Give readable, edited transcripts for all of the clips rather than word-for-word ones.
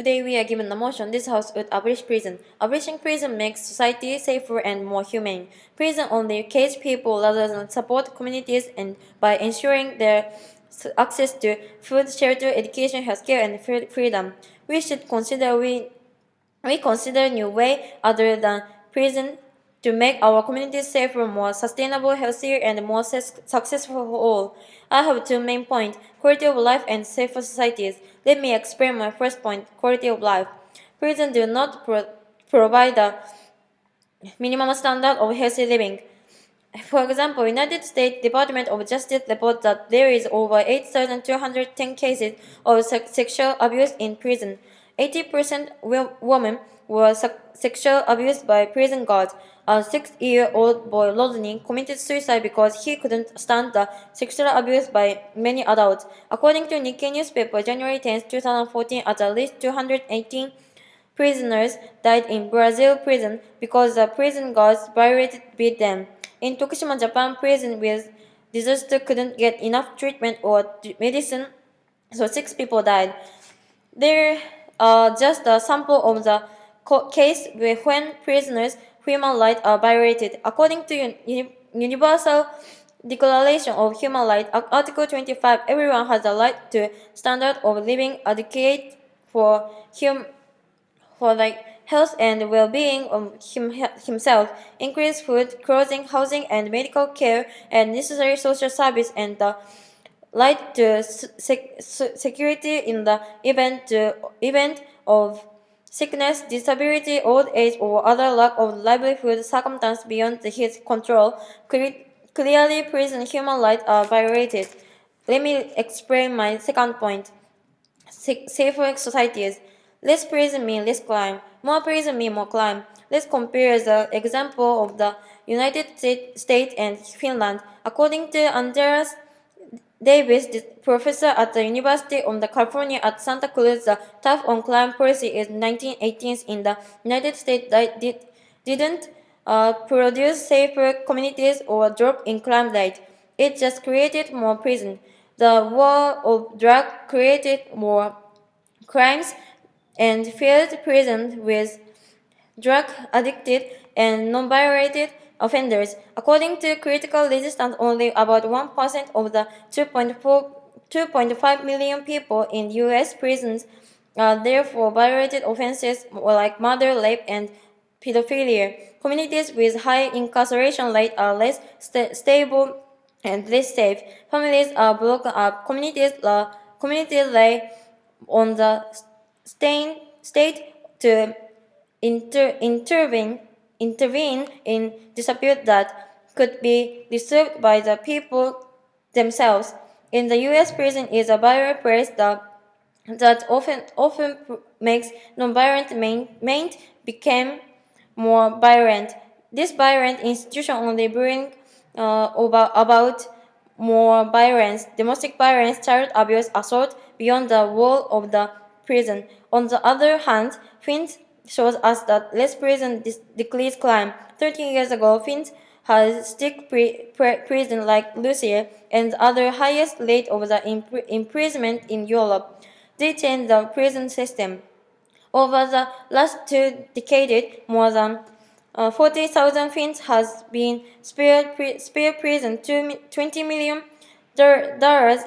Today we are given the motion this house would abolish prison. Abolishing prison makes society safer and more humane. Prison only cage people rather than support communities and by ensuring their access to food, shelter, education, healthcare, and freedom. We should consider we consider new way other than prison to make our communities safer, more sustainable, healthier, and more successful for all. I have two main points: quality of life and safer societies. Let me explain my first point: quality of life. Prisons do not provide a minimum standard of healthy living. For example, United States Department of Justice reports that there is over 8,210 cases of sexual abuse in prison. 80% women were sexual abused by prison guards. A 6-year-old boy Rodney committed suicide because he couldn't stand the sexual abuse by many adults. According to Nikkei newspaper, January 10, 2014, at least 218 prisoners died in Brazil prison because the prison guards violated beat them. In Tokushima, Japan, prison with disaster couldn't get enough treatment or medicine, so 6 people died. There are just a sample of the case when prisoners' human rights are violated. According to Universal Declaration of Human Rights, Article 25, everyone has the right to standard of living adequate for health and well-being of himself, increase food, clothing, housing, and medical care, and necessary social service, and the right to security in the event of sickness, disability, old age, or other lack of livelihood circumstance beyond his control. Clearly, prison human rights are violated. Let me explain my second point. Safer societies. Less prison mean less crime. More prison mean more crime. Let's compare the example of the United States and Finland. According to Andreas Davis, the professor at the University of California at Santa Cruz, the tough on crime policy in 1918 in the United States didn't produce safer communities or drop in crime rate. It just created more prison. The war of drug created more crimes and filled prisons with drug addicted and non-violated offenders. According to Critical Resistance, only about 1% of the 2.5 million people in U.S. prisons are therefore violated offenses like murder, rape, and pedophilia. Communities with high incarceration rate are less stable and less safe. Families are broken up. Communities rely on the state to intervene in disputes that could be resolved by the people themselves. In the U.S., prison is a violent place that often makes non-violent main become more violent. This violent institution only bring about more violence, domestic violence, child abuse, assault beyond the wall of the prison. On the other hand, Finns shows us that less prison decrease crime. 13 years ago, Finns had strict prison like Russia and other highest rate of the imprisonment in Europe. They changed the prison system. Over the last 2 decades, more than 40,000 Finns has been spared prison. $20 million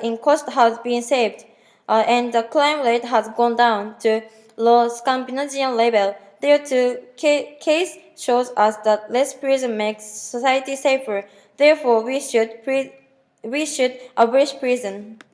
in cost has been saved, and the crime rate has gone down to low Scandinavian level. Their two case shows us that less prison makes society safer. Therefore, we should abolish prison.